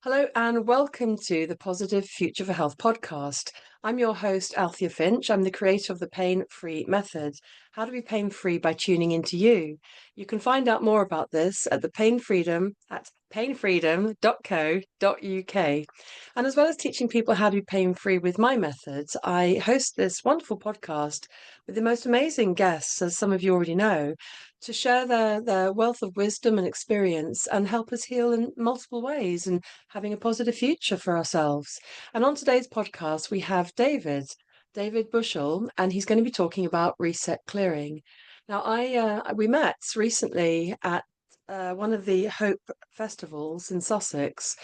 Hello and welcome to the Positive Future for Health podcast. I'm your host, Althea Finch. I'm the creator of the Pain Free Method. How to be pain free by tuning into you. You can find out more about this at the Pain Freedom at painfreedom.co.uk. And as well as teaching people how to be pain free with my methods, I host this wonderful podcast with the most amazing guests, as some of you already know, to share their wealth of wisdom and experience and help us heal in multiple ways and having a positive future for ourselves. And on today's podcast, we have David Bushell, and he's going to be talking about reset clearing. Now, we met recently at one of the Hope festivals in Sussex,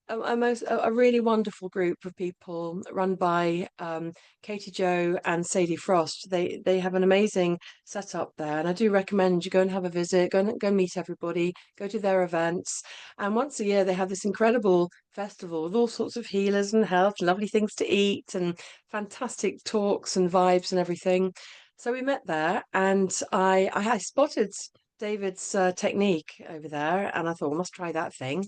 a really wonderful group of people run by Katie Joe and Sadie Frost. They have an amazing setup there, and I do recommend you go and have a visit, go meet everybody, go to their events. And once a year, they have this incredible festival with all sorts of healers and health, lovely things to eat, and fantastic talks and vibes and everything. So we met there, and I spotted David's technique over there, and I thought, I must try that thing.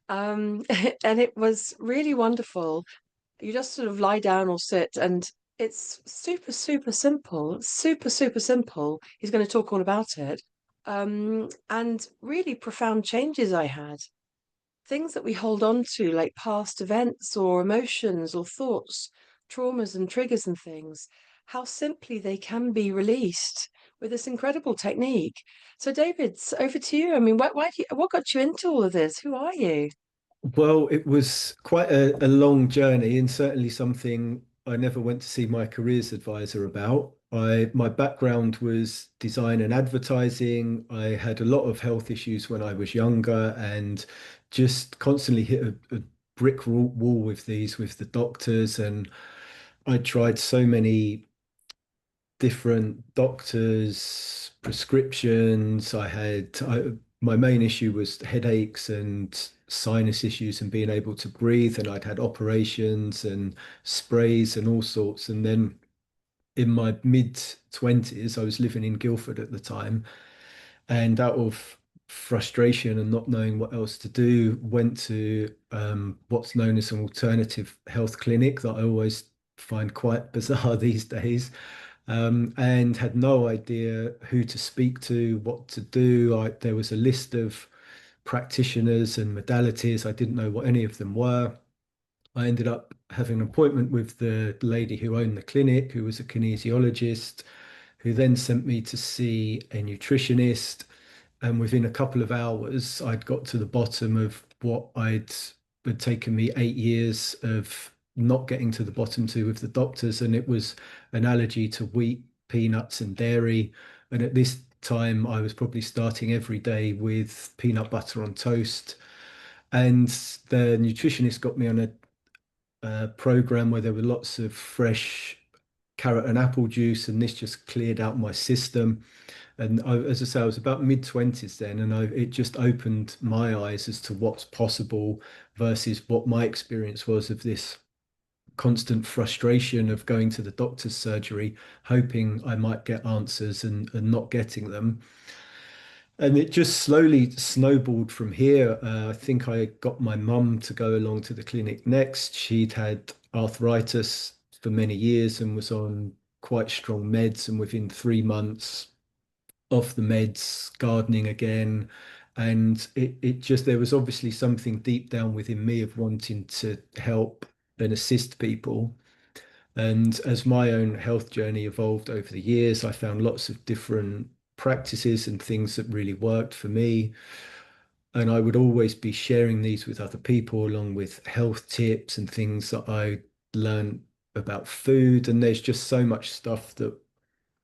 And it was really wonderful. You just sort of lie down or sit, and it's super, super simple. Super, super simple. He's going to talk all about it. And really profound changes I had. Things that we hold on to, like past events or emotions or thoughts, traumas and triggers and things, how simply they can be released with this incredible technique. So, David, over to you. I mean, what got you into all of this? Who are you? Well, it was quite a long journey and certainly something I never went to see my careers advisor about. My background was design and advertising. I had a lot of health issues when I was younger and just constantly hit a brick wall with with the doctors. And I tried so many different doctors' prescriptions. My main issue was headaches and sinus issues and being able to breathe. And I'd had operations and sprays and all sorts. And then in my mid 20s, I was living in Guildford at the time. And out of frustration and not knowing what else to do, went to what's known as an alternative health clinic that I always find quite bizarre these days, and had no idea who to speak to, what to do. There was a list of practitioners and modalities. I didn't know what any of them were. I ended up having an appointment with the lady who owned the clinic, who was a kinesiologist, who then sent me to see a nutritionist. And within a couple of hours, I'd got to the bottom of what had taken me 8 years of not getting to the bottom to with the doctors. And it was an allergy to wheat, peanuts, and dairy. And at this time, I was probably starting every day with peanut butter on toast. And the nutritionist got me on a program where there were lots of fresh carrot and apple juice, and this just cleared out my system. And as I say, I was about mid 20s then, and it just opened my eyes as to what's possible versus what my experience was of this constant frustration of going to the doctor's surgery, hoping I might get answers and not getting them. And it just slowly snowballed from here. I think I got my mum to go along to the clinic next. She'd had arthritis for many years and was on quite strong meds. And within 3 months off the meds, gardening again. And it just, there was obviously something deep down within me of wanting to help and assist people. And as my own health journey evolved over the years, I found lots of different practices and things that really worked for me. And I would always be sharing these with other people, along with health tips and things that I learned about food. And there's just so much stuff that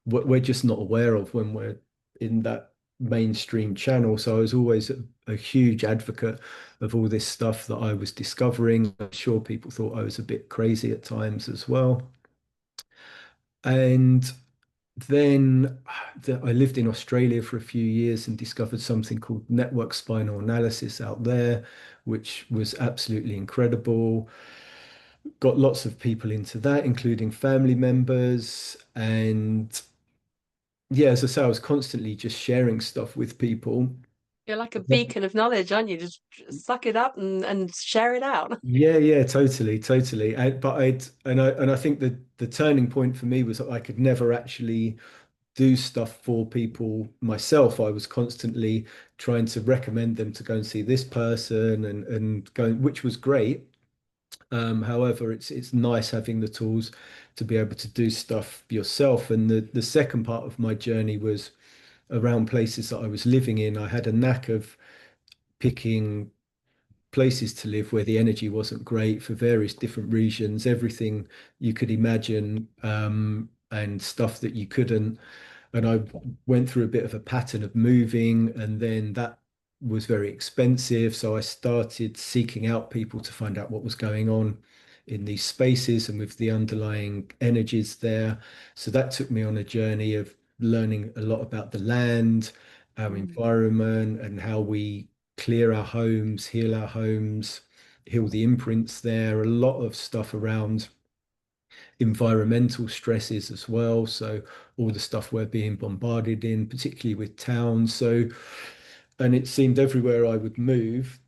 we're just not aware of when we're in that mainstream channel. So I was always a huge advocate of all this stuff that I was discovering. I'm sure people thought I was a bit crazy at times as well. And then I lived in Australia for a few years and discovered something called network spinal analysis out there, which was absolutely incredible. Got lots of people into that, including family members. And yeah, as I say, I was constantly just sharing stuff with people. You're like a beacon of knowledge, aren't you? Just suck it up and share it out. Yeah, yeah, totally, totally. And I think the turning point for me was that I could never actually do stuff for people myself. I was constantly trying to recommend them to go and see this person and going, which was great. However, it's nice having the tools to be able to do stuff yourself. And the second part of my journey was around places that I was living in. I had a knack of picking places to live where the energy wasn't great for various different reasons, everything you could imagine, and stuff that you couldn't. And I went through a bit of a pattern of moving, and then that was very expensive. So I started seeking out people to find out what was going on in these spaces and with the underlying energies there. So that took me on a journey of learning a lot about the land, our Mm, environment, and how we clear our homes, heal the imprints there. A lot of stuff around environmental stresses as well. So all the stuff we're being bombarded in, particularly with towns. So, and it seemed everywhere I would move,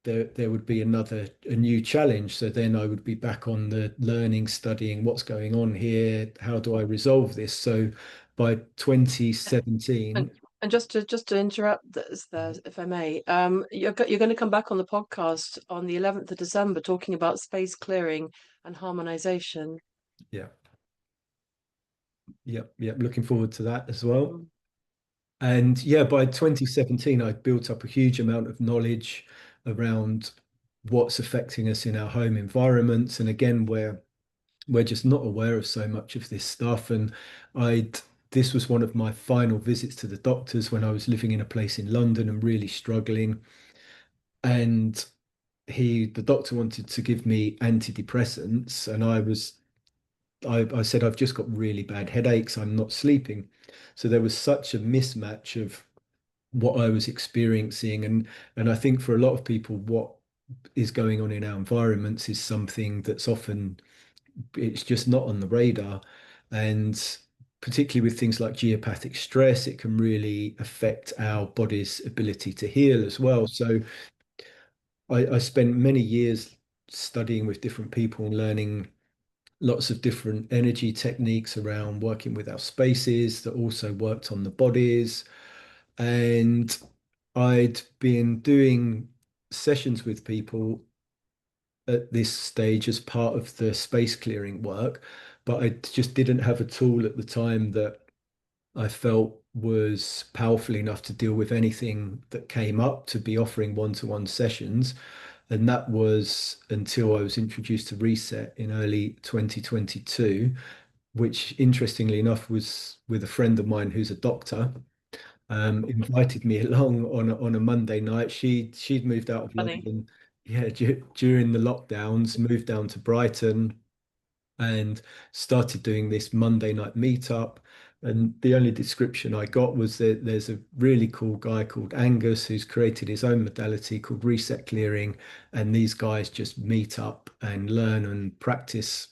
there would be a new challenge. So then I would be back on the learning, studying what's going on here. How do I resolve this? So by And 2017, and just to interrupt this there, if I may, you're going to come back on the podcast on the 11th of December talking about space clearing and harmonization. yeah, yeah, yeah, looking forward to that as well. Mm, And yeah, by 2017, I'd built up a huge amount of knowledge around what's affecting us in our home environments. And again, we're just not aware of so much of this stuff. And I'd this was one of my final visits to the doctors when I was living in a place in London and really struggling. And the doctor wanted to give me antidepressants, and I said, I've just got really bad headaches. I'm not sleeping. So there was such a mismatch of what I was experiencing. And I think for a lot of people, what is going on in our environments is something that's often it's just not on the radar. And particularly with things like geopathic stress, it can really affect our body's ability to heal as well. So I spent many years studying with different people and learning lots of different energy techniques around working with our spaces that also worked on the bodies. And I'd been doing sessions with people at this stage as part of the space clearing work, but I just didn't have a tool at the time that I felt was powerful enough to deal with anything that came up to be offering one-to-one sessions. And that was until I was introduced to Reset in early 2022, which interestingly enough was with a friend of mine who's a doctor, invited me along on a Monday night. She'd moved out of funny. London, yeah, during the lockdowns, moved down to Brighton, and started doing this Monday night meetup. And the only description I got was that there's a really cool guy called Angus who's created his own modality called reset clearing, and these guys just meet up and learn and practice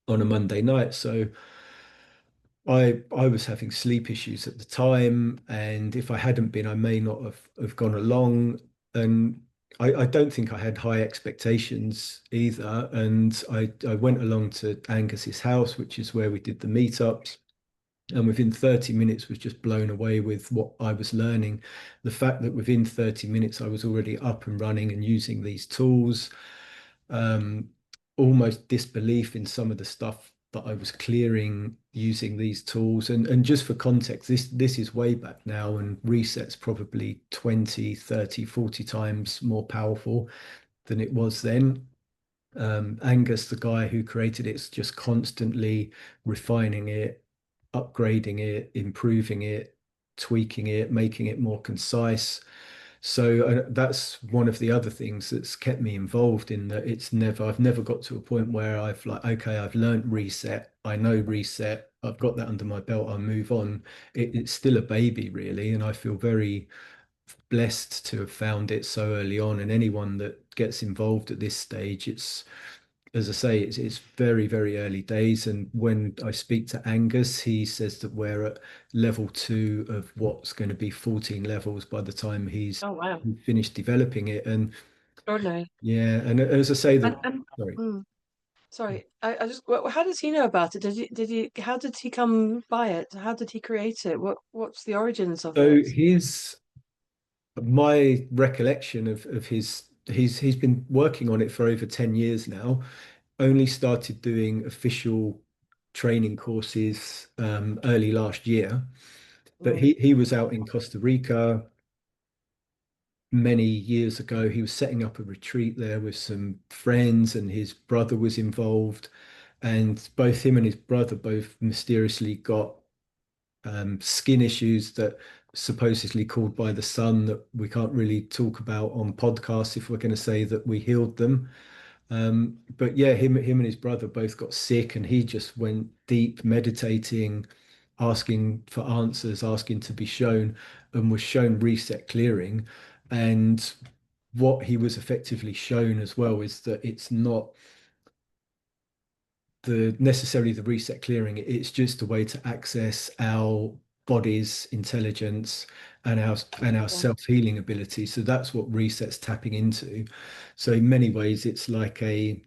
on a Monday night. So I was having sleep issues at the time, and if I hadn't been, I may not have gone along. And I don't think I had high expectations either. And I went along to Angus's house, which is where we did the meetups. And within 30 minutes was just blown away with what I was learning. The fact that within 30 minutes I was already up and running and using these tools, um, almost disbelief in some of the stuff that I was clearing using these tools. And just for context, this is way back now, and Reset's probably 20, 30, 40 times more powerful than it was then. Angus, the guy who created it, is just constantly refining it, upgrading it, improving it, tweaking it, making it more concise. So that's one of the other things that's kept me involved in that I've never got to a point where I've like, okay, I've learned reset. I know reset. I've got that under my belt. I'll move on. It's still a baby, really. And I feel very blessed to have found it so early on. And anyone that gets involved at this stage, as I say, it's very, very early days. And when I speak to Angus, he says that we're at level two of what's going to be 14 levels by the time he's Oh, wow. finished developing it. And Extraordinary. yeah, and as I say, And, that and sorry. mm, sorry, I just, how does he know about it? How did he come by it? How did he create it? What's the origins of So it? his my recollection of his he's been working on it for over 10 years now. Only started doing official training courses early last year. But Mm, he was out in Costa Rica many years ago. He was setting up a retreat there with some friends, and his brother was involved. And both him and his brother both mysteriously got skin issues that supposedly called by the sun that we can't really talk about on podcasts if we're going to say that we healed them. But yeah, him and his brother both got sick, and he just went deep meditating, asking for answers, asking to be shown, and was shown reset clearing. And what he was effectively shown as well is that it's not the necessarily the reset clearing, it's just a way to access our body's intelligence and our yeah, self-healing ability. So that's what reset's tapping into. So in many ways, it's like a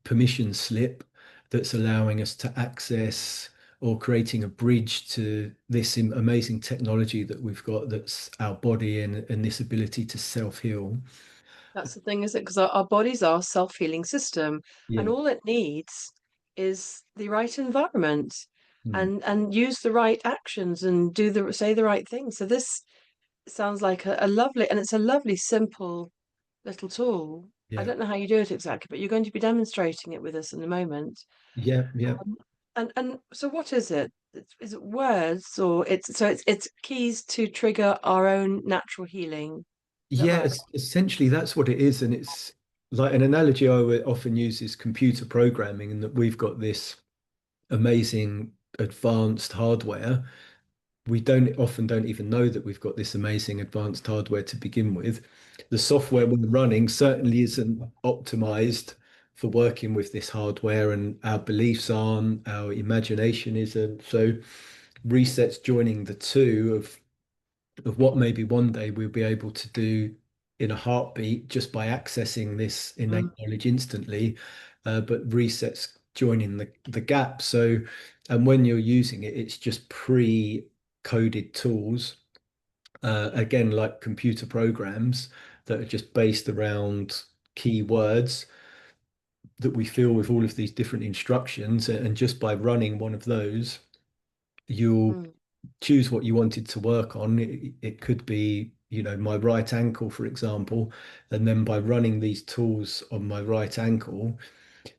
permission slip that's allowing us to access or creating a bridge to this amazing technology that we've got, that's our body and this ability to self-heal. that's the thing, is it? Because our bodies are self-healing system, and Yeah. all it needs is the right environment, Mm. and use the right actions and say the right thing. So this sounds like a lovely, and it's a lovely, simple little tool. I Yeah. don't know how you do it exactly, but you're going to be demonstrating it with us in a moment. Yeah. Yeah. And so what is it? Is it words, or it's keys to trigger our own natural healing? Is that Yeah, right? essentially that's what it is. And it's like an analogy I would often use is computer programming, and that we've got this amazing advanced hardware. We don't even know that we've got this amazing advanced hardware to begin with. The software Yeah. we're running certainly isn't optimized for working with this hardware, and our beliefs aren't, our imagination isn't. So resets joining the two of what maybe one day we'll be able to do in a heartbeat just by accessing this innate Mm, knowledge instantly, but resets joining the gap. So, and when you're using it, it's just pre-coded tools, again, like computer programs that are just based around keywords that we fill with all of these different instructions. And just by running one of those, you'll mm, choose what you wanted to work on. It could be, my right ankle, for example. And then by running these tools on my right ankle,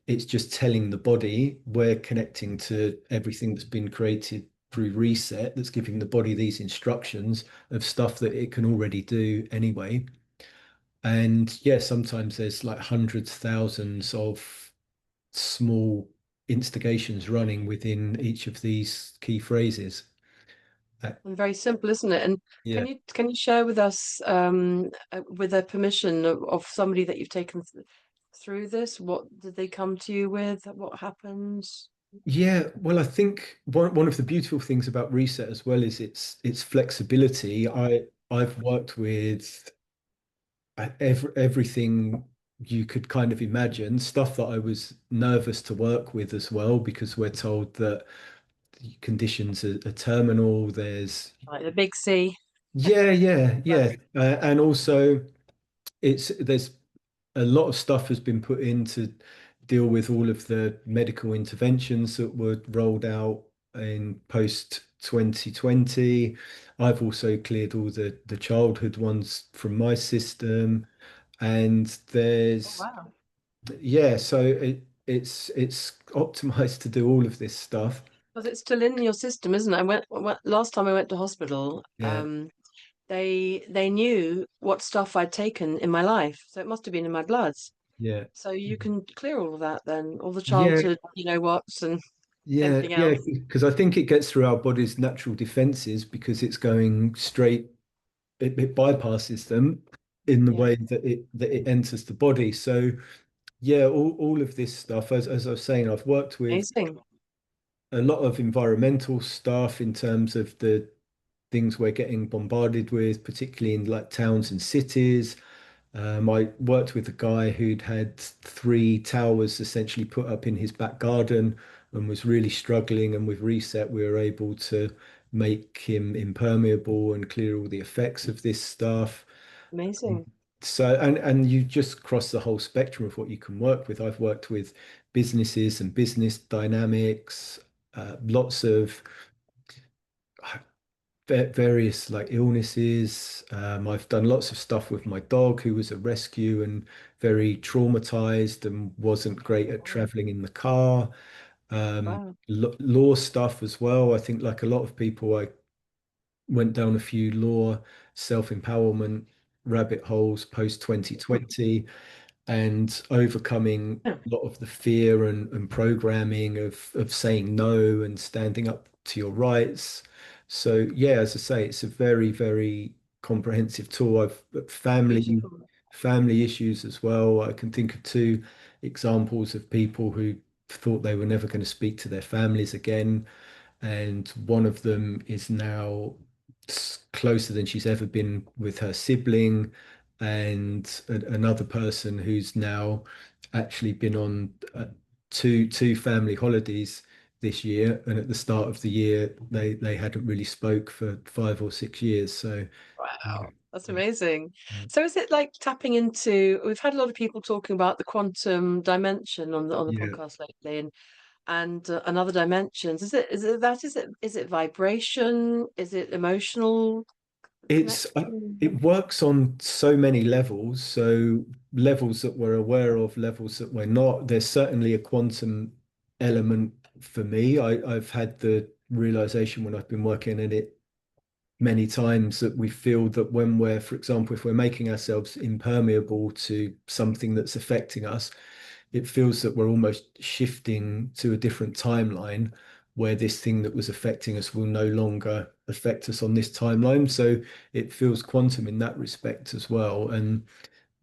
it's just telling the body we're connecting to everything that's been created through reset, that's giving the body these instructions of stuff that it can already do anyway. And yeah, sometimes there's like hundreds, thousands of small instigations running within each of these key phrases. Uh, and very simple, isn't it? And yeah. can you share with us, with the permission of somebody that you've taken through this, what did they come to you with? What happens? Yeah, well, I think one of the beautiful things about Reset as well is its flexibility. I've worked with everything you could kind of imagine, stuff that I was nervous to work with as well, because we're told that conditions are terminal. Like the big C. Yeah, and also there's a lot of stuff has been put in to deal with all of the medical interventions that were rolled out in post 2020. I've also cleared all the childhood ones from my system, and Oh, there's wow. yeah, so it's optimized to do all of this stuff. Because it's still in your system, isn't it? Last time I went to hospital, Yeah, they knew what stuff I'd taken in my life, so it must have been in my bloods. yeah, So you can clear all of that then, all the yeah, childhood, you know what's, and yeah, anything yeah, else. because I think it gets through our body's natural defenses because it's going straight, it bypasses them in the Yeah. way that it enters the body. So Yeah, all of this stuff, as I was saying, I've worked with Amazing. a lot of environmental stuff in terms of the things we're getting bombarded with, particularly in like towns and cities. I worked with a guy who'd had three towers essentially put up in his back garden and was really struggling. And with Reset, we were able to make him impermeable and clear all the effects of this stuff. Amazing. So, and you just cross the whole spectrum of what you can work with. I've worked with businesses and business dynamics, lots of various like illnesses. I've done lots of stuff with my dog who was a rescue and very traumatized and wasn't great at Wow. traveling in the car. Wow. Law stuff as well. I think like a lot of people, I went down a few law self-empowerment rabbit holes post 2020 and overcoming Yeah. a lot of the fear and programming of saying no and standing up to your rights. So yeah, as I say, it's a very, very comprehensive tool. I've Beautiful. family issues as well. I can think of two examples of people who thought they were never going to speak to their families again, and one of them is now closer than she's ever been with her sibling, and another person who's now actually been on two family holidays this year, and at the start of the year they hadn't really spoke for 5 or 6 years. So Wow. That's yeah, amazing. So is it like tapping into, we've had a lot of people talking about the quantum dimension on the yeah. podcast lately, and other dimensions. Is it vibration? Is it emotional It's connection? it works on so many levels. So levels that we're aware of, levels that we're not. There's certainly a quantum element for me. I've had the realization when I've been working in it many times that we feel that when we're, for example, if we're making ourselves impermeable to something that's affecting us, it feels that we're almost shifting to a different timeline where this thing that was affecting us will no longer affect us on this timeline. So it feels quantum in that respect as well. And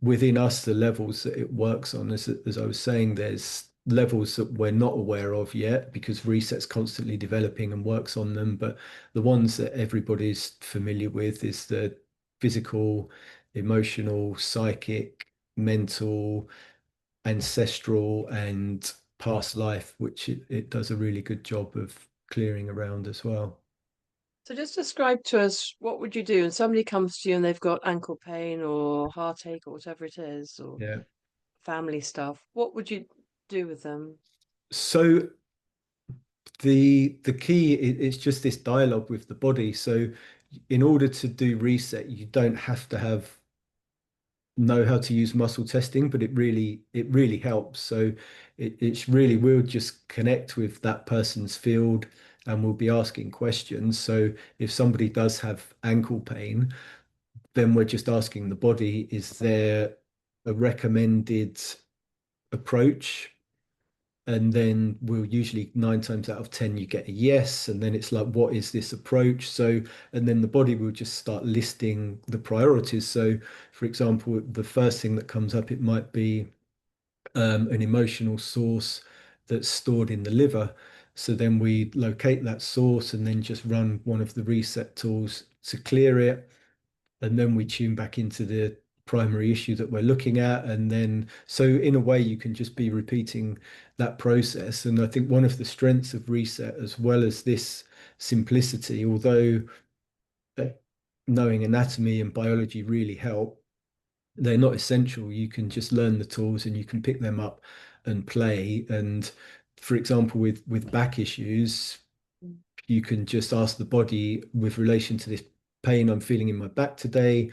within us, the levels that it works on, as I was saying, there's levels that we're not aware of yet because Reset's constantly developing and works on them. But the ones that everybody's familiar with is the physical, emotional, psychic, mental, ancestral, and past life, which it does a really good job of clearing around as well. So just describe to us, what would you do? And somebody comes to you and they've got ankle pain or heartache or whatever it is, or Yeah. family stuff. What would you do with them? So the key is just this dialogue with the body. So in order to do reset, you don't have to have know how to use muscle testing, but it really helps. So it's really we'll just connect with that person's field and we'll be asking questions. So if somebody does have ankle pain, then we're just asking the body, is there a recommended approach? And then we'll usually 9 times out of 10, you get a yes. And then it's like, what is this approach? So, and then the body will just start listing the priorities. So, for example, the first thing that comes up, it might be an emotional source that's stored in the liver. So then we locate that source and then just run one of the reset tools to clear it, and then we tune back into the primary issue that we're looking at. And then, so in a way, you can just be repeating that process. And I think one of the strengths of Reset, as well as this simplicity, although uh, knowing anatomy and biology really help, they're not essential. You can just learn the tools and you can pick them up and play. And for example, with back issues, you can just ask the body with relation to this pain I'm feeling in my back today,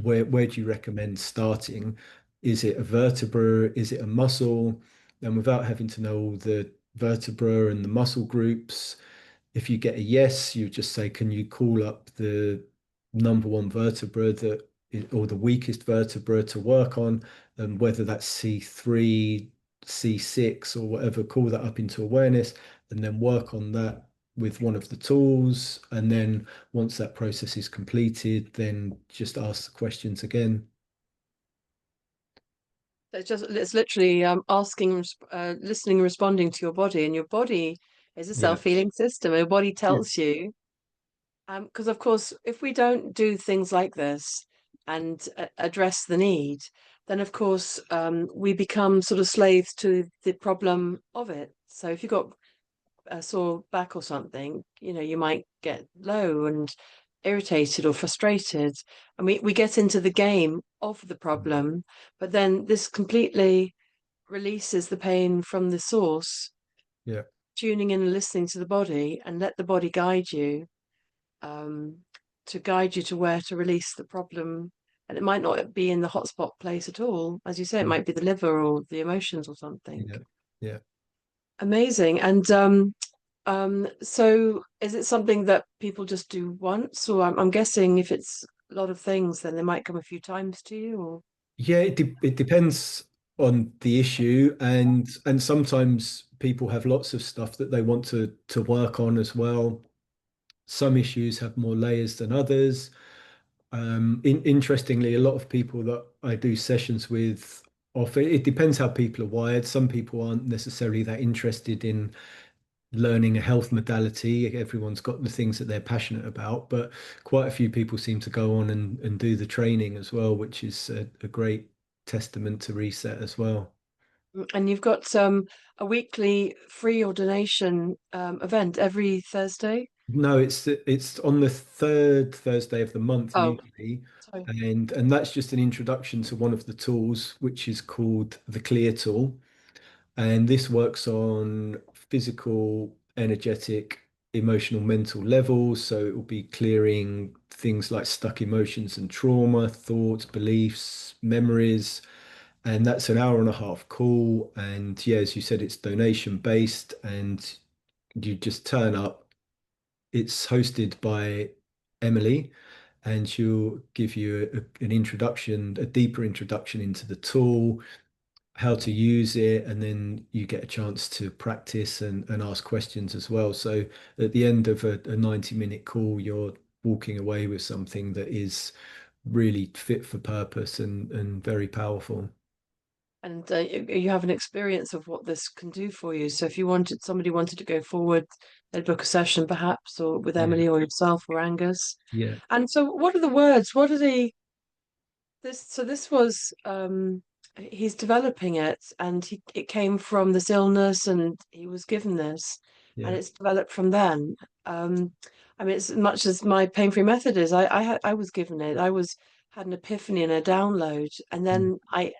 where do you recommend starting? Is it a vertebra? Is it a muscle? And without having to know all the vertebra and the muscle groups, if you get a yes, you just say, can you call up the number one vertebra or the weakest vertebra to work on, and whether that's C3, C6, or whatever, call that up into awareness and then work on that with one of the tools. And then once that process is completed, then just ask the questions again. It's literally asking, listening, and responding to your body, and your body is a Yeah. self-healing system. Your body Yeah. tells you, because of course, if we don't do things like this and address the need, then of course we become sort of slaves to the problem of it. So if you've got a sore back or something, you might get low and irritated or frustrated. And we get into the game of the problem, but then this completely releases the pain from the source, Yeah. tuning in and listening to the body and let the body guide you, um, to guide you to where to release the problem. And it might not be in the hotspot place at all. As you say, it Yeah. might be the liver or the emotions or something. Yeah. Yeah. Amazing. And so is it something that people just do once? Or I'm guessing if it's a lot of things, then they might come a few times to you, or Yeah, it depends on the issue, and sometimes people have lots of stuff that they want to work on as well. Some issues have more layers than others. Interestingly, a lot of people that I do sessions with often it depends how people are wired. Some people aren't necessarily that interested in learning a health modality. Everyone's got the things that they're passionate about, but quite a few people seem to go on and do the training as well, which is a great testament to reset as well. and you've got a weekly free or donation event every Thursday. No, it's on the third Thursday of the month Oh, usually, sorry. and that's just an introduction to one of the tools, which is called the Clear tool. And this works on physical, energetic, emotional, mental levels. So it will be clearing things like stuck emotions and trauma, thoughts, beliefs, memories. And that's an hour and a half call. And yeah, as you said, it's donation based and you just turn up. It's hosted by Emily, and she'll give you an introduction, a deeper introduction into the tool, how to use it, and then you get a chance to practice and ask questions as well. So at the end of a 90-minute call, you're walking away with something that is really fit for purpose and very powerful. And you have an experience of what this can do for you. So if somebody wanted to go forward, they'd book a session perhaps, or with Yeah, Emily or yourself or Angus. yeah. And so what are the words? What are the this was he's developing it, and it came from this illness and he was given this, and Yeah. it's developed from then. um I mean, it's as much as my pain-free method is, I was given it. Had an epiphany and a download, and Mm.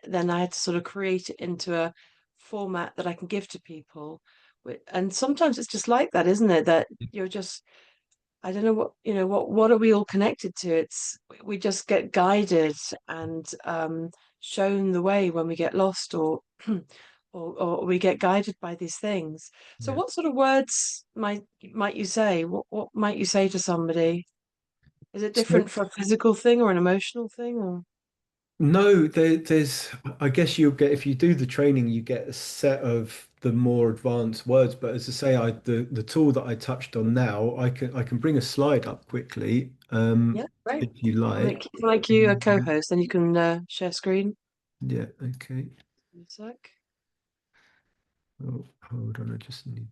then I had to sort of create it into a format that I can give to people. And sometimes it's just like that, isn't it, that you're just, I don't know what are we all connected to? It's we just get guided and shown the way when we get lost, or or we get guided by these things. So Yeah. what sort of words might you say? What might you say to somebody? Is it So different for a physical thing or an emotional thing, or no, there's, I guess you'll get, if you do the training, you get a set of the more advanced words. But as I say, the tool that I touched on now, I can bring a slide up quickly, yeah, right. if you like. Make you a co-host, then you can share screen Yeah, okay. in a sec. Oh, hold on, I just need.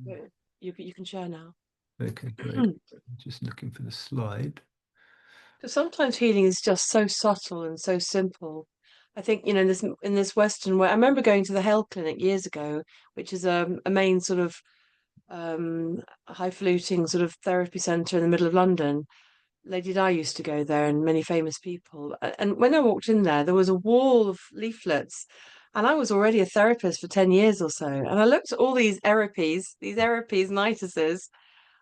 Yeah, you can share now. Okay, great. Just looking for the slide. Because sometimes healing is just so subtle and so simple. I think, in this Western way, I remember going to the Hell Clinic years ago, which is a main sort of highfalutin sort of therapy centre in the middle of London. Lady Di used to go there, and many famous people. And when I walked in there, there was a wall of leaflets. And I was already a therapist for 10 years or so. And I looked at all these Eropes nitises.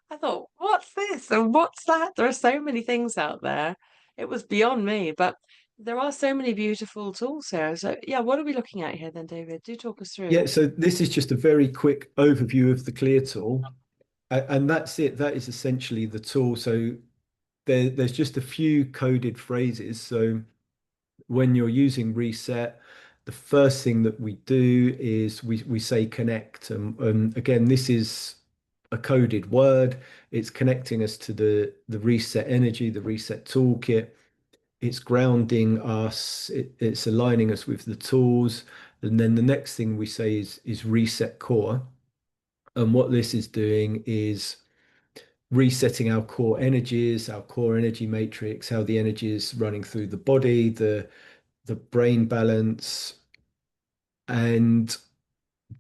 I thought, what's this and what's that? There are so many things out there. It was beyond me, but there are so many beautiful tools here. So, yeah, what are we looking at here then, David? Do talk us Yeah, through. so this is just a very quick overview of the Clear tool. And that's it. That is essentially the tool. So there's just a few coded phrases. So when you're using reset, the first thing that we do is we say connect. And again, this is a coded word. It's connecting us to the reset energy, the reset toolkit. it's grounding us, it's aligning us with the tools. And then the next thing we say is reset core. And what this is doing is resetting our core energies, our core energy matrix, how the energy is running through the body, the brain balance, and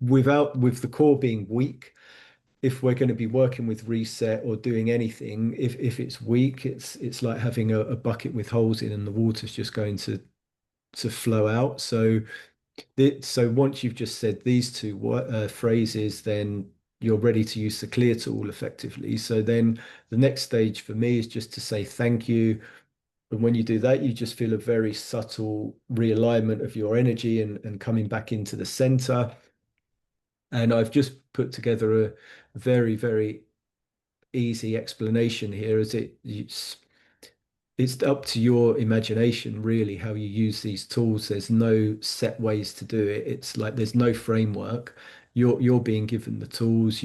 with the core being weak, if we're going to be working with reset or doing anything, if it's weak, it's like having a bucket with holes in and the water's just going to flow out. So once you've just said these two phrases, then you're ready to use the clear tool effectively. So then the next stage for me is just to say thank you. And when you do that, you just feel a very subtle realignment of your energy and coming back into the center. And I've just put together a very, very easy explanation here as it's up to your imagination, really, how you use these tools. There's no set ways to do it. It's like there's no framework. You're being given the tools.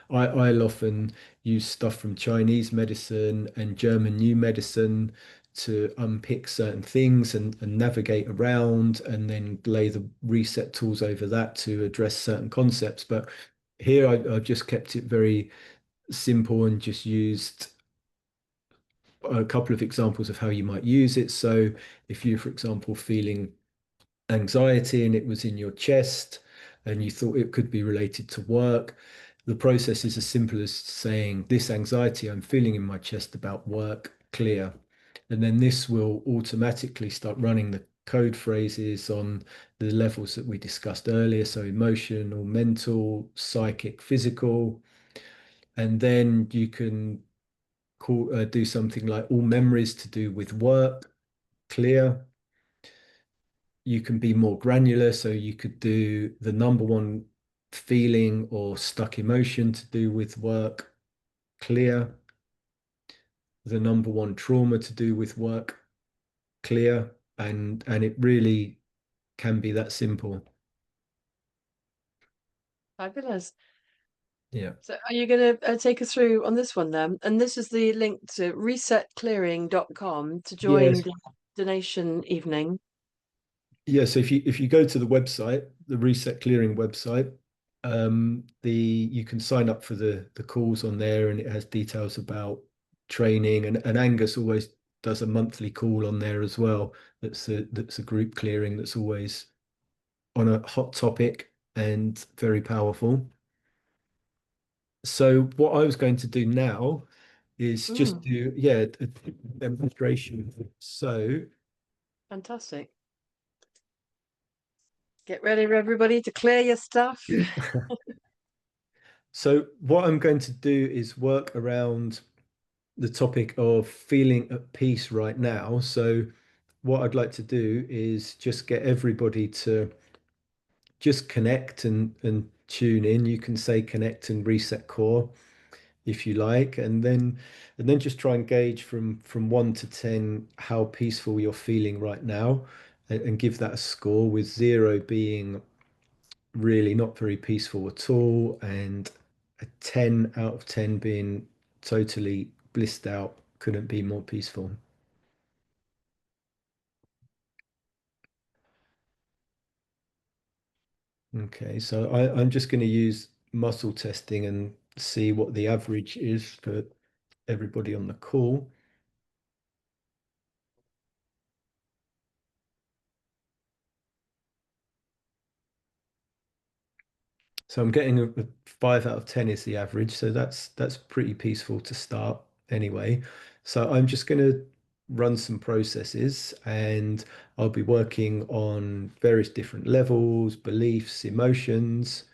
I'll often use stuff from Chinese medicine and German new medicine to unpick certain things and navigate around and then lay the reset tools over that to address certain concepts. But here I've just kept it very simple and just used a couple of examples of how you might use it. So if you, for example, feeling anxiety and it was in your chest and you thought it could be related to work, the process is as simple as saying, this anxiety I'm feeling in my chest about work, clear. And then this will automatically start running the code phrases on the levels that we discussed earlier. So emotional, mental, psychic, physical. And then you can do something like all memories to do with work, clear. You can be more granular, so you could do the number one feeling or stuck emotion to do with work, clear. The number one trauma to do with work, clear. And it really can be that simple. Fabulous. Yeah. So are you going to take us through on this one then? And this is the link to resetclearing.com to join Yes. the donation evening. Yeah, so if you go to the website, the Reset Clearing website, the you can sign up for the calls on there, and it has details about training, and Angus always does a monthly call on there as well. That's a group clearing that's always on a hot topic and very powerful. So what I was going to do now is just Mm, do, yeah, a demonstration. So fantastic. Get ready, everybody, to clear your stuff. so what I'm going to do is work around the topic of feeling at peace right now. So, what I'd like to do is just get everybody to just connect and tune in. You can say connect and reset core if you like, and then just try and gauge from 1 to 10 how peaceful you're feeling right now, and give that a score, with 0 being really not very peaceful at all, and a 10 out of 10 being totally blissed out, couldn't be more peaceful. Okay, so I'm just going to use muscle testing and see what the average is for everybody on the call. So I'm getting a 5 out of 10 is the average. So that's pretty peaceful to start anyway. So I'm just going to run some processes, and I'll be working on various different levels, beliefs, emotions.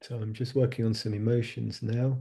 So I'm just working on some emotions now.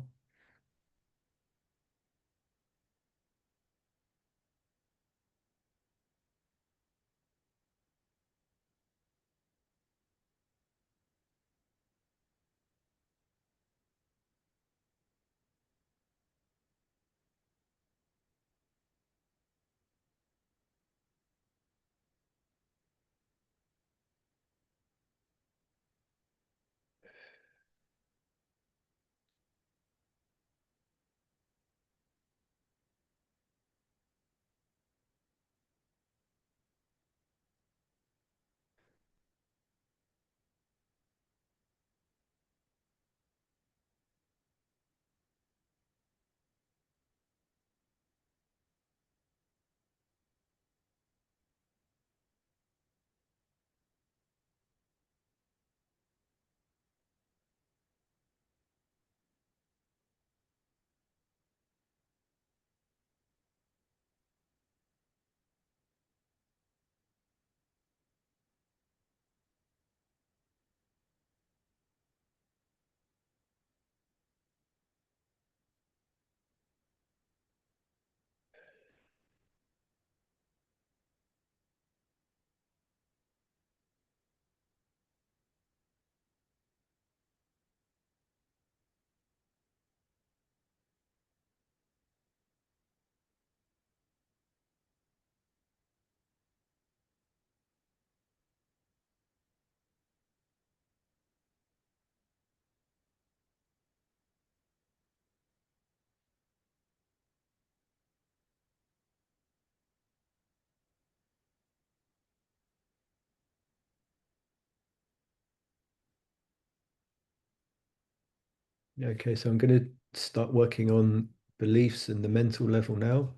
Okay, so I'm going to start working on beliefs and the mental level now.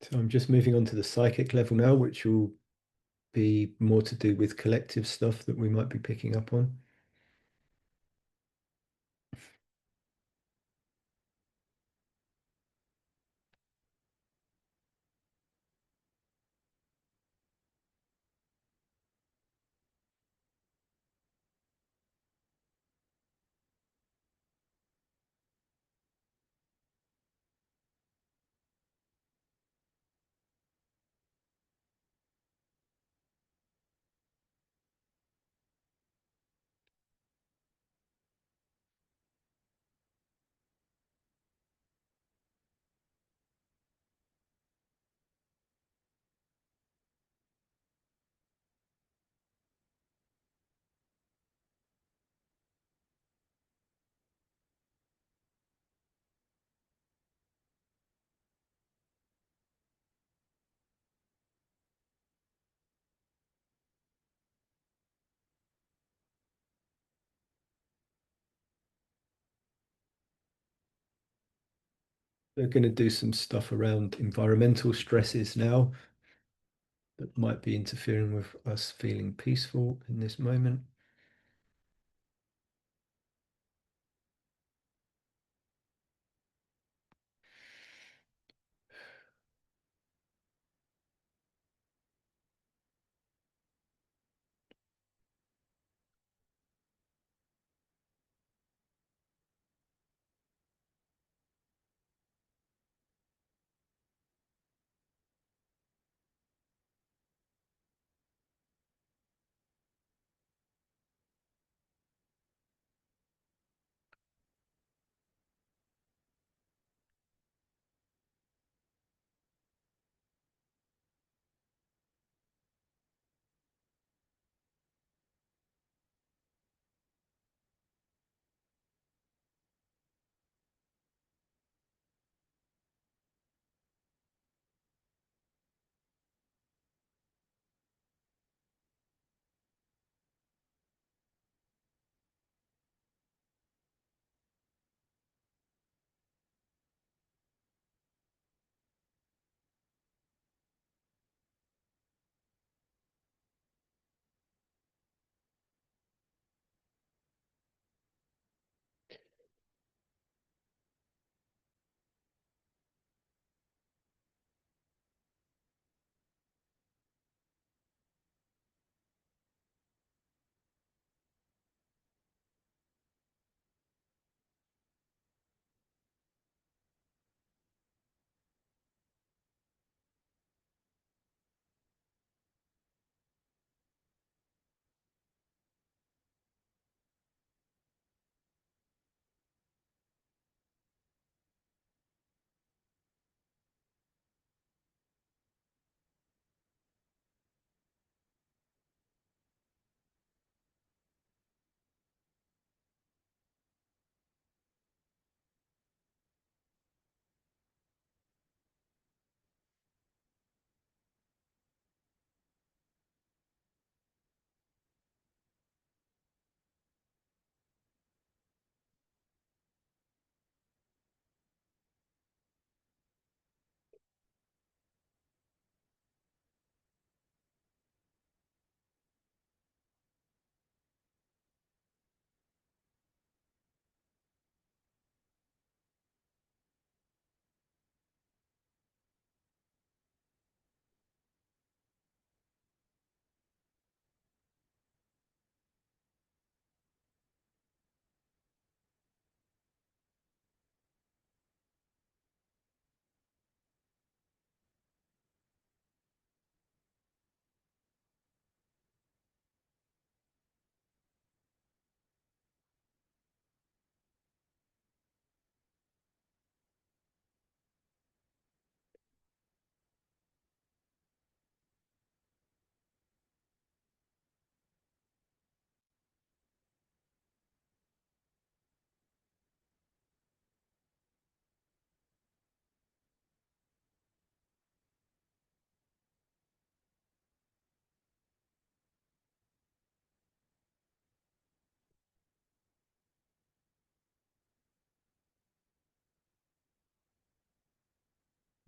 So I'm just moving on to the psychic level now, which will be more to do with collective stuff that we might be picking up on. We're going to do some stuff around environmental stresses now that might be interfering with us feeling peaceful in this moment.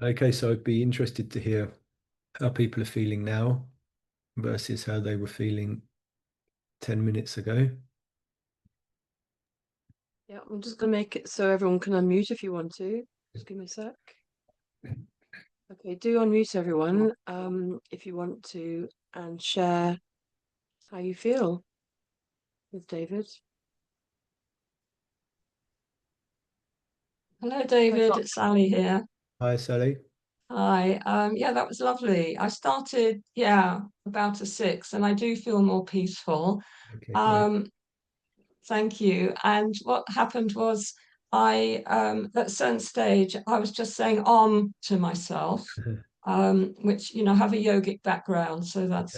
Okay, so I'd be interested to hear how people are feeling now versus how they were feeling 10 minutes ago. Yeah, I'm just gonna make it so everyone can unmute if you want to. Just give me a sec. Okay, do unmute everyone, if you want to, and share how you feel with David. Hello, David. It's Sally here. Hi, Sally. Hi. Yeah, that was lovely. I started, yeah, about a six, and I do feel more peaceful. Okay, great. Um, Thank you. And what happened was at a certain stage, I was just saying to myself, which, have a yogic background, so that's,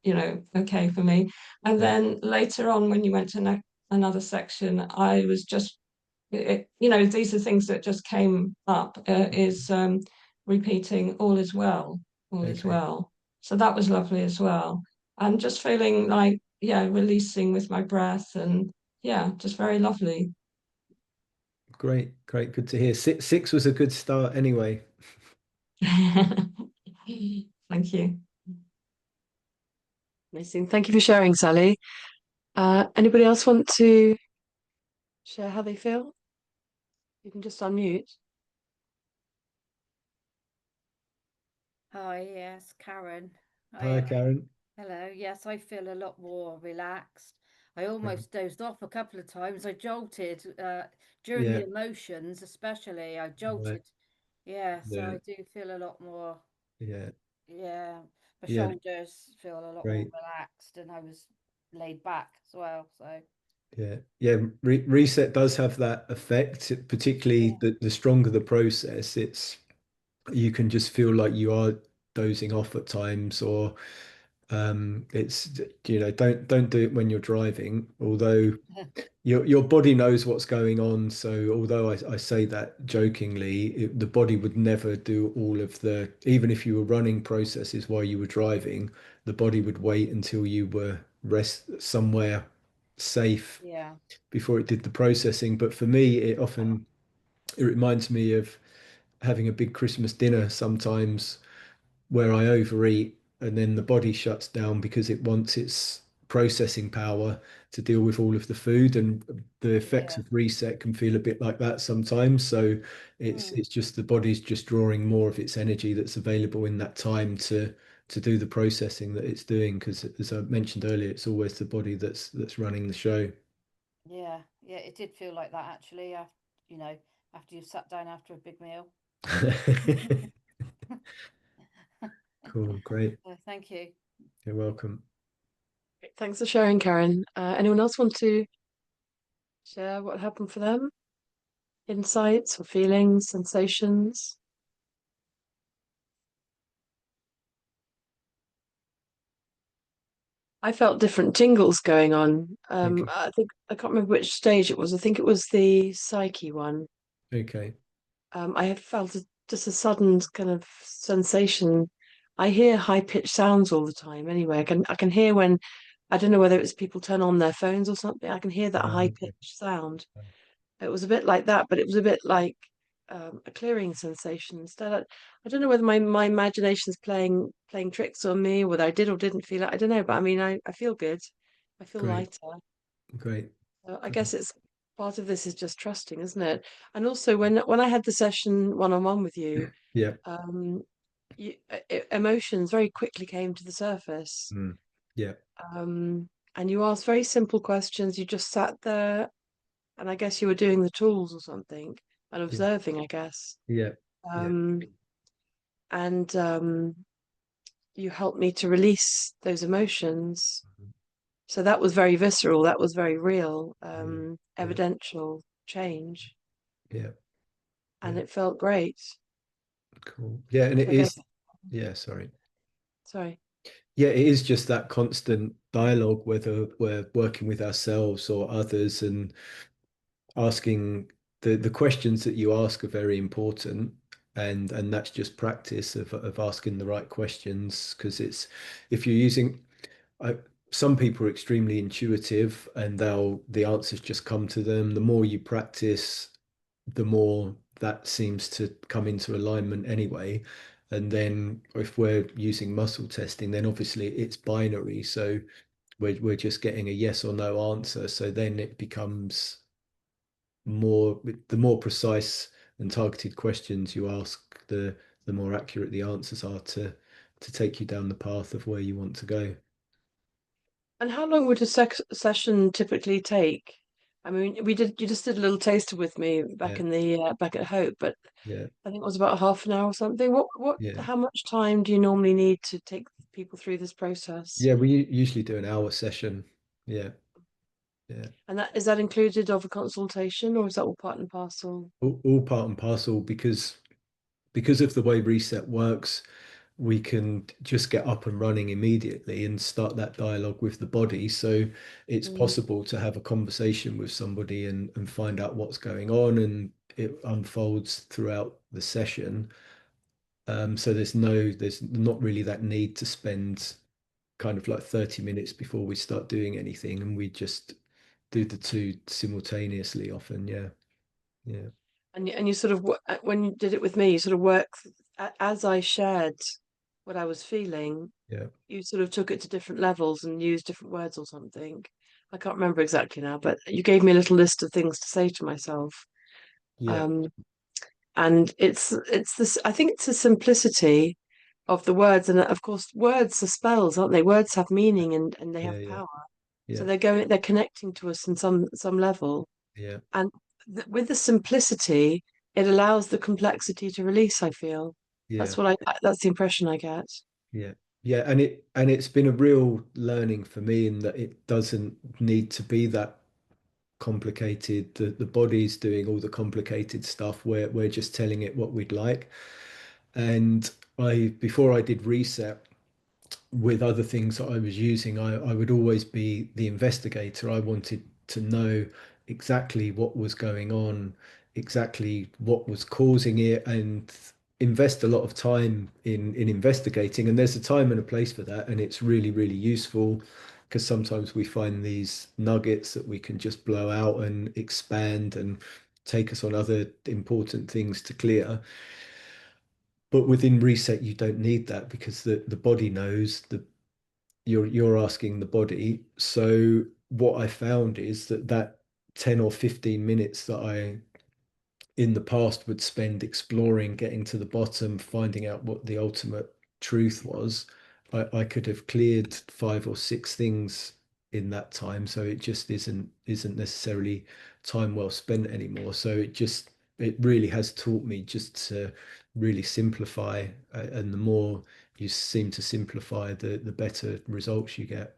Okay, okay for me. And yeah, then later on, when you went to another section, I was just these are things that just came up, is repeating all is okay, well. So that was lovely as well. And just feeling like, yeah, releasing with my breath, and yeah, just very lovely. Great, great, good to hear. Six was a good start anyway. Thank you. Amazing. Thank you for sharing, Sally. Anybody else want to share how they feel? You can just unmute. Hi, yes, Karen. Hi, I Karen. hello. Yes, I feel a lot more relaxed. I almost dozed off a couple of times. I jolted during the Yeah, emotions, especially. I right. jolted. Yeah, so Yeah, I do feel a lot more. yeah, Yeah, my yeah, shoulders feel a lot more great. relaxed, and I was laid back as well. So Yeah, yeah. Reset does have that effect, particularly yeah, the stronger the process, it's you can just feel like you are dozing off at times, or it's don't do it when you're driving, although your body knows what's going on. So although I say that jokingly, the body would never do all of the, even if you were running processes while you were driving, the body would wait until you were rest somewhere safe yeah, before it did the processing. But for me, it reminds me of having a big Christmas dinner sometimes where I overeat and then the body shuts down because it wants its processing power to deal with all of the food, and the effects yeah. of reset can feel a bit like that sometimes. So Mm, it's just the body's just drawing more of its energy that's available in that time to do the processing that it's doing, because as I mentioned earlier, it's always the body that's running the show. yeah, yeah. It did feel like that actually. After after you've sat down after a big meal. Cool, great. Thank you. You're welcome. Thanks for sharing, Karen. Anyone else want to share what happened for them? Insights or feelings, sensations? I felt different tingles going on. Okay. I think I can't remember which stage it was. I think it was the psyche one. Okay. I have felt just a sudden kind of sensation. I hear high pitched sounds all the time. Anyway, I can hear when I don't know whether it's people turn on their phones or something. I can hear that high Okay. pitched sound. It was a bit like that, but it was a bit like a clearing sensation instead. I don't know whether my imagination's playing tricks on me, whether I did or didn't feel it. I don't know, but I mean, I feel good. I feel Great. lighter. Great. I Great. guess it's part of this is just trusting, isn't it? And also when I had the session one on one with you, Yeah. um, emotions very quickly came to the surface. Mm. Yeah. And you asked very simple questions. You just sat there, and I guess you were doing the tools or something and Yeah. observing, I guess. Yeah. Yeah. Um, and you helped me to release those emotions. So that was very visceral. That was very real, Yeah. Yeah. evidential change, Yeah. and Yeah. it felt great. Cool. Yeah. And it So I guess, is, yeah, sorry. sorry. Yeah, it is just that constant dialogue, whether we're working with ourselves or others, and asking the questions that you ask are very important. And that's just practice of asking the right questions, because it's if you're using I, some people are extremely intuitive and the answers just come to them. The more you practice, the more that seems to come into alignment anyway. And then if we're using muscle testing, then obviously it's binary. So we're just getting a yes or no answer. So then it becomes more, the more precise and targeted questions you ask, the more accurate the answers are to take you down the path of where you want to go. And how long would a session typically take? I mean, you just did a little taster with me back Yeah, in the back at Hope, but yeah, I think it was about half an hour or something. yeah. How much time do you normally need to take people through this process? Yeah, we usually do an hour session. Yeah, yeah. And that is that included of a consultation, or is that all part and parcel? All part and parcel, because of the way reset works, we can just get up and running immediately and start that dialogue with the body. So it's Mm. possible to have a conversation with somebody and find out what's going on, and it unfolds throughout the session. So there's not really that need to spend kind of like 30 minutes before we start doing anything, and we just do the two simultaneously often. Yeah. Yeah. And you sort of when you did it with me, you sort of worked as I shared what I was feeling. Yeah. You sort of took it to different levels and used different words or something. I can't remember exactly now, but you gave me a little list of things to say to myself. Yeah. Um, and it's this. I think it's the simplicity of the words, and of course, words are spells, aren't they? Words have meaning and they Yeah. have Yeah. power. So Yeah. they're connecting to us in some level. Yeah. And with the simplicity, it allows the complexity to release, I feel. Yeah. That's the impression I get. Yeah. Yeah. And it's been a real learning for me in that it doesn't need to be that complicated. The body's doing all the complicated stuff. We're just telling it what we'd like. And before I did reset with other things that I was using, I would always be the investigator. I wanted to know exactly what was going on, exactly what was causing it, and invest a lot of time in investigating. And there's a time and a place for that, and it's really, really useful because sometimes we find these nuggets that we can just blow out and expand and take us on other important things to clear. But within reset, you don't need that because the body knows you're asking the body. So what I found is that 10 or 15 minutes that I in the past would spend exploring, getting to the bottom, finding out what the ultimate truth was, I could have cleared 5 or 6 things in that time. So it just isn't necessarily time well spent anymore. So it really has taught me just to really simplify, and the more you seem to simplify, the better results you get.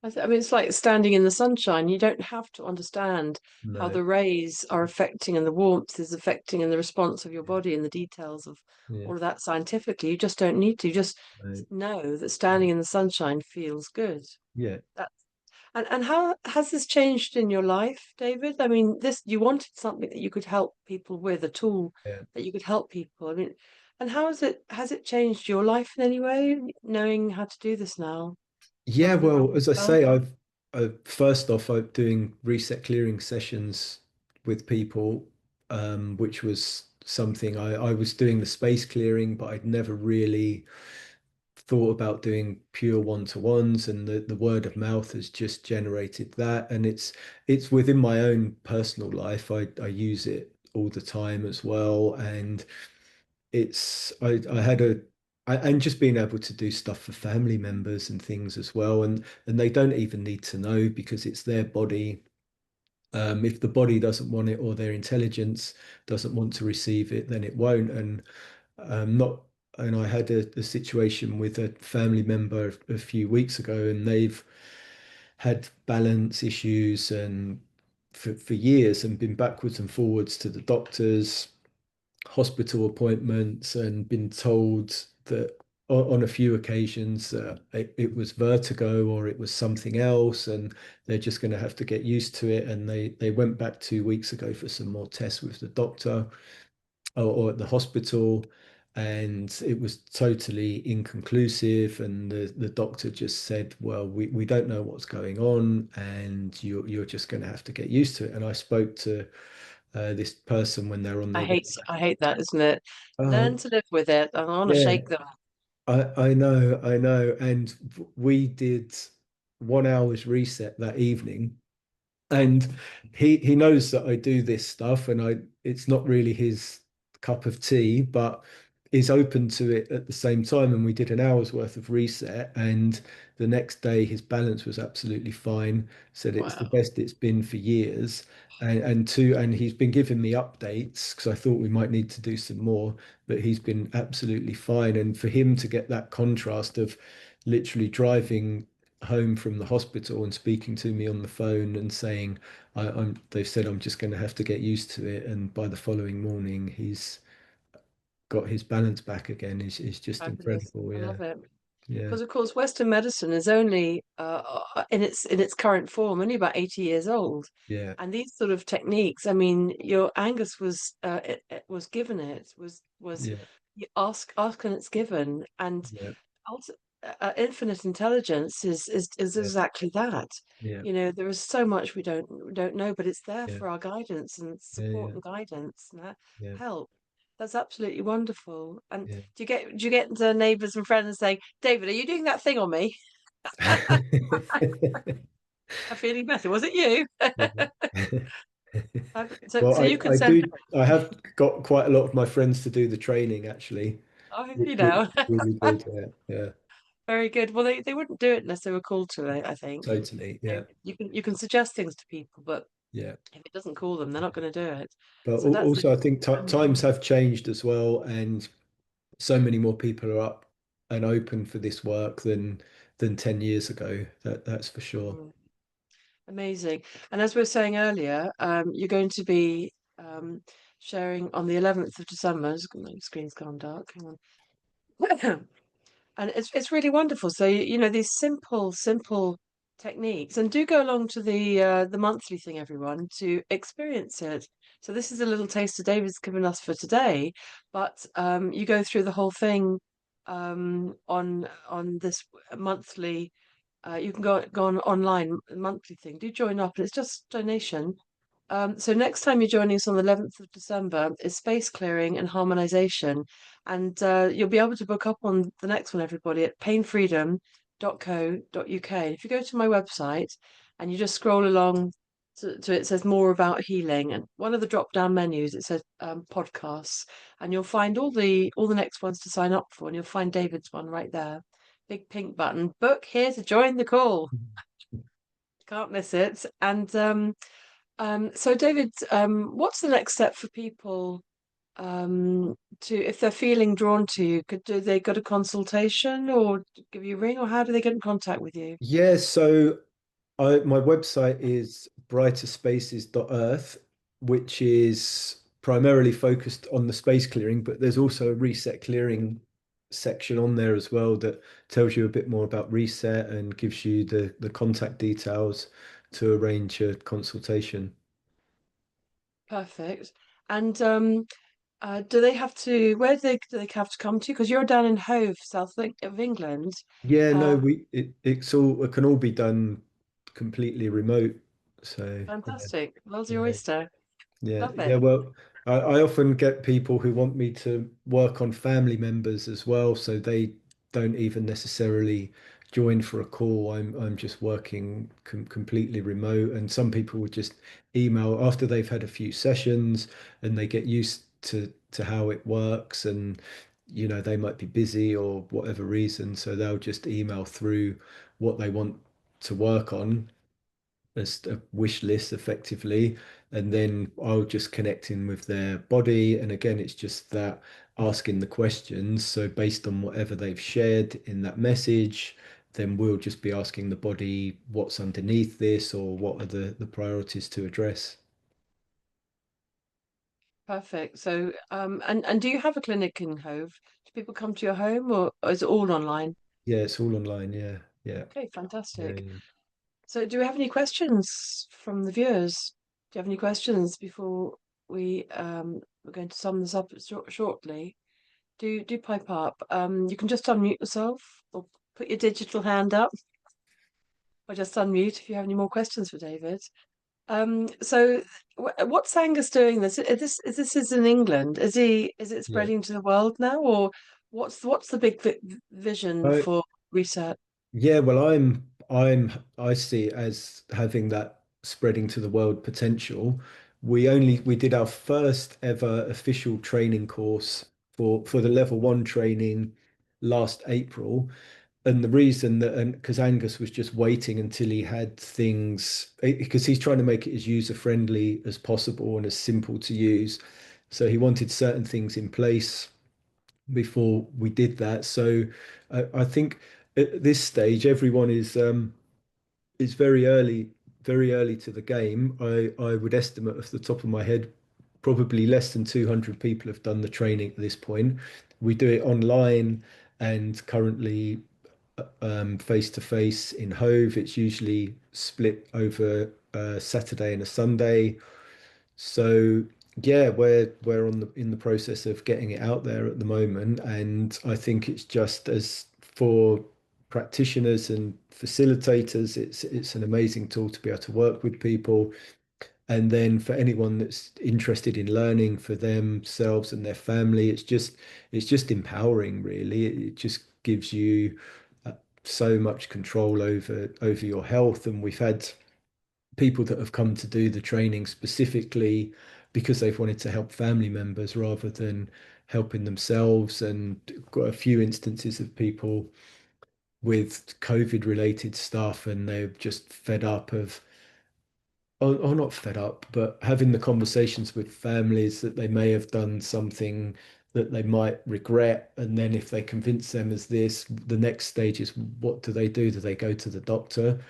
I mean, it's like standing in the sunshine. You don't have to understand how No. the rays are affecting and the warmth is affecting and the response of your Yeah. body and the details of Yeah. all of that scientifically. You just don't need to. Just No. know that standing in the sunshine feels good. Yeah. That and how has this changed in your life, David? I mean, this you wanted something that you could help people with, a tool Yeah. that you could help people. I mean, and how has it changed your life in any way, knowing how to do this now Yeah, rather than well, as I yourself? say, first off, I'm doing reset clearing sessions with people, which was something I was doing the space clearing, but I'd never really thought about doing pure one-to-ones, and the word of mouth has just generated that. And it's within my own personal life. I use it all the time as well. And I had and just being able to do stuff for family members and things as well, and they don't even need to know because it's their body. If the body doesn't want it or their intelligence doesn't want to receive it, then it won't. And not and I had a situation with a family member a few weeks ago, and they've had balance issues and for years and been backwards and forwards to the doctors, hospital appointments, and been told that on a few occasions it was vertigo or it was something else, and they're just going to have to get used to it. And they went back 2 weeks ago for some more tests with the doctor, or at the hospital, and it was totally inconclusive. And the doctor just said, well, we don't know what's going on, and you're just going to have to get used to it. And I spoke to this person when they're on their way back. I hate that, isn't it? Learn Oh, to live with it. I want to yeah, shake them. I know. And we did 1 hour's reset that evening, and he knows that I do this stuff, and it's not really his cup of tea, but is open to it at the same time. And we did an hour's worth of reset, and the next day his balance was absolutely fine. Said it's the Wow. best it's been for years. And he's been giving me updates because I thought we might need to do some more, but he's been absolutely fine. And for him to get that contrast of literally driving home from the hospital and speaking to me on the phone and saying, they've said I'm just going to have to get used to it. And by the following morning, he's got his balance back again is just Fabulous. incredible. I Yeah. love it. Yeah. Because of course, Western medicine is only in its current form only about 80 years old, Yeah. and these sort of techniques. I mean, your Angus was it was given it was Yeah. you ask and it's given, and Yeah. infinite intelligence is Yeah. exactly that. Yeah. You know, there is so much we don't know, but it's there Yeah. for our guidance and Yeah. support Yeah. and guidance and Yeah. help. That's absolutely wonderful. And Yeah. do you get the neighbours and friends saying, David, are you doing that thing on me? I'm feeling better. Was it you? Yeah. So, Well, so you can I send. do. I have got quite a lot of my friends to do the training actually, Oh, which, you which know, is really good. Yeah, yeah, very good. Well, they wouldn't do it unless they were called to it, I think. totally. You Yeah, know, you can suggest things to people, but yeah. if it doesn't call them, they're not going to do it. But So that's also, I think times have changed as well, and so many more people are up and open for this work than 10 years ago. That's for sure. mm, amazing. And as we were saying earlier, you're going to be sharing on the 11th of December. My screen's gone dark. Hang on. And it's really wonderful. So you know these simple techniques, and do go along to the monthly thing, everyone, to experience it. So this is a little taster David's given us for today, but you go through the whole thing on this monthly. You can go on online monthly thing. Do join up, and it's just donation. So next time you're joining us on the 11th of December is space clearing and harmonization. And you'll be able to book up on the next one, everybody, at painfreedom.co.uk. If you go to my website and you just scroll along to it says more about healing, and one of the drop down menus it says podcasts, and you'll find all the next ones to sign up for, and you'll find David's one right there. Big pink button, book here to join the call. Can't miss it. And so, David, what's the next step for people to, if they're feeling drawn to you, do they go to consultation or give you a ring, or how do they get in contact with you? Yeah, so my website is brighterspaces.earth, which is primarily focused on the space clearing, but there's also a reset clearing section on there as well that tells you a bit more about reset and gives you the contact details to arrange a consultation. Perfect. And do they have to, where do they have to come to? Because you're down in Hove, of England. Yeah, no, Uh, it can all be done completely remote. So yeah, Fantastic. World's your yeah. oyster. Yeah, Love yeah. it. Well, I often get people who want me to work on family members as well, so they don't even necessarily join for a call. I'm just working completely remote, and some people would just email after they've had a few sessions and they get used to how it works, and they might be busy or whatever reason, so they'll just email through what they want to work on, a wish list effectively, and then I'll just connect in with their body. And again, it's just that asking the questions. So based on whatever they've shared in that message, then we'll just be asking the body what's underneath this or what are the priorities to address. Perfect. So, and do you have a clinic in Hove? Do people come to your home, or is it all online? Yeah, it's all online. Yeah, yeah, Okay, yeah, fantastic. yeah. So, do we have any questions from the viewers? Do you have any questions before we're going to sum this up shortly? Do pipe up. You can just unmute yourself or put your digital hand up, or just unmute if you have any more questions for David. So what's Angus doing this? Is this in England? Is it Yeah. spreading to the world now, or what's the big vision I, for research? Yeah, well, I see it as having that spreading to the world potential. We did our first ever official training course for the level one training last April. And the reason that, and because Angus was just waiting until he had things, because he's trying to make it as user friendly as possible and as simple to use. So he wanted certain things in place before we did that. So I think at this stage, everyone is very early to the game. I would estimate off the top of my head, probably less than 200 people have done the training at this point. We do it online and currently face to face in Hove. It's usually split over a Saturday and a Sunday. So yeah, we're in the process of getting it out there at the moment, and I think it's just as for practitioners and facilitators, it's an amazing tool to be able to work with people. And then for anyone that's interested in learning for themselves and their family, it's just empowering, really. It just gives you so much control over your health. And we've had people that have come to do the training specifically because they've wanted to help family members rather than helping themselves. And got a few instances of people with COVID related stuff, and they're just fed up of, or not fed up, but having the conversations with families that they may have done something that they might regret. And then if they convince them as this, the next stage is, what do they do? Do they go to the doctor?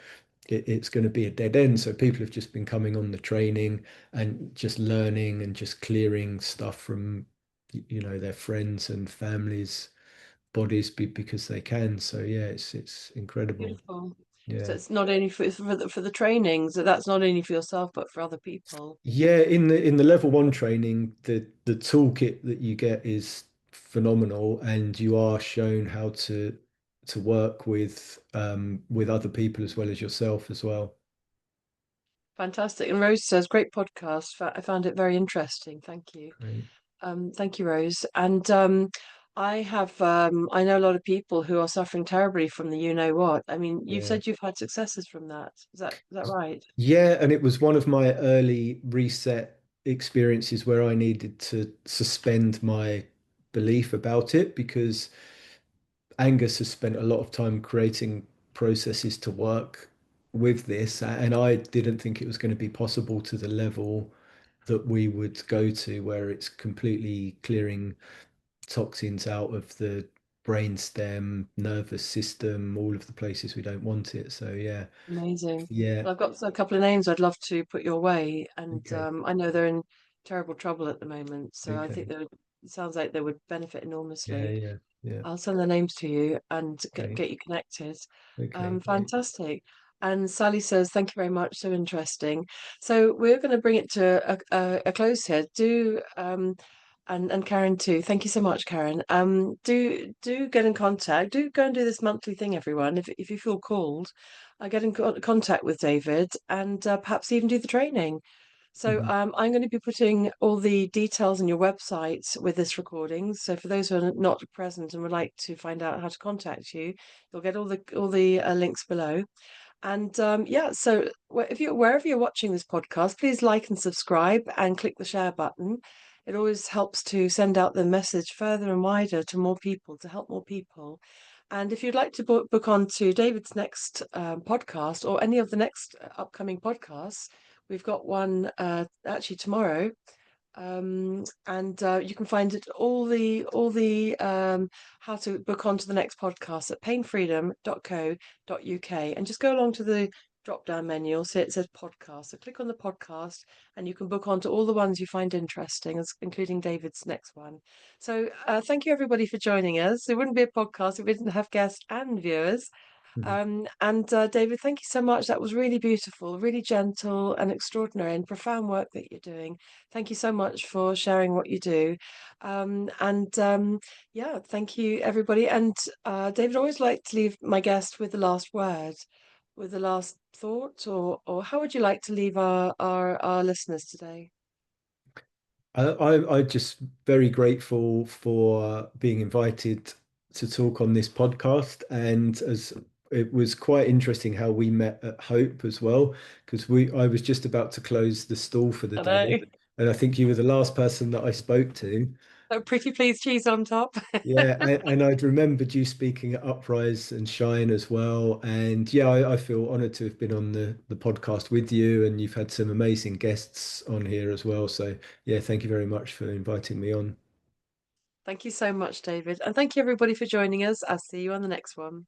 It's going to be a dead end. So people have just been coming on the training and just learning and just clearing stuff from, their friends and families' bodies because they can. So yeah, it's incredible. Beautiful. So Yeah. it's not only for the training, so that's not only for yourself, but for other people. Yeah, in the level one training, the toolkit that you get is phenomenal, and you are shown how to work with other people as well as yourself as well. Fantastic. And Rose says, great podcast. I found it very interesting. Thank you. Great. Thank you, Rose. And I know a lot of people who are suffering terribly from the you know what. I mean, you've Yeah. said you've had successes from that. Is that right? Yeah, and it was one of my early reset experiences where I needed to suspend my belief about it, because Angus has spent a lot of time creating processes to work with this, and I didn't think it was going to be possible to the level that we would go to, where it's completely clearing toxins out of the brainstem, nervous system, all of the places we don't want it. So yeah, Amazing. yeah, Well, I've got a couple of names I'd love to put your way, and okay, I know they're in terrible trouble at the moment. So I think okay, it sounds like they would benefit yeah, enormously. yeah, yeah, I'll send their names to you and great, get you connected. okay, great. Fantastic. And Sally says, thank you very much. So interesting. So we're going to bring it to a close here. And Karen too. Thank you so much, Karen. Do get in contact. Do go and do this monthly thing, everyone. If you feel called, get in contact with David and perhaps even do the training. So Mhm. I'm going to be putting all the details on your website with this recording. So for those who are not present and would like to find out how to contact you, you'll get all the links below. And yeah, so wherever you're watching this podcast, please like and subscribe and click the share button. It always helps to send out the message further and wider to more people, to help more people. And if you'd like to book on to David's next podcast or any of the next upcoming podcasts, we've got one actually tomorrow, and you can find it all the how to book onto the next podcast at painfreedom.co.uk, and just go along to the drop down menu. You'll see it says podcast, so click on the podcast and you can book onto all the ones you find interesting, including David's next one. So thank you everybody for joining us. It wouldn't be a podcast if we didn't have guests and viewers. Mhm. And David, thank you so much. That was really beautiful, really gentle and extraordinary and profound work that you're doing. Thank you so much for sharing what you do. Yeah, thank you, everybody. And David, I always like to leave my guest with the last word, with the last thought, or how would you like to leave our listeners today? I just very grateful for being invited to talk on this podcast, and as it was quite interesting how we met at Hope as well, because I was just about to close the stall for the I day, know. and I think you were the last person that I spoke to. Oh, pretty please cheese on top. Yeah, and I'd remembered you speaking at Uprise and Shine as well. And yeah, I feel honored to have been on the podcast with you, and you've had some amazing guests on here as well. So yeah, thank you very much for inviting me on. Thank you so much, David. And thank you, everybody, for joining us. I'll see you on the next one.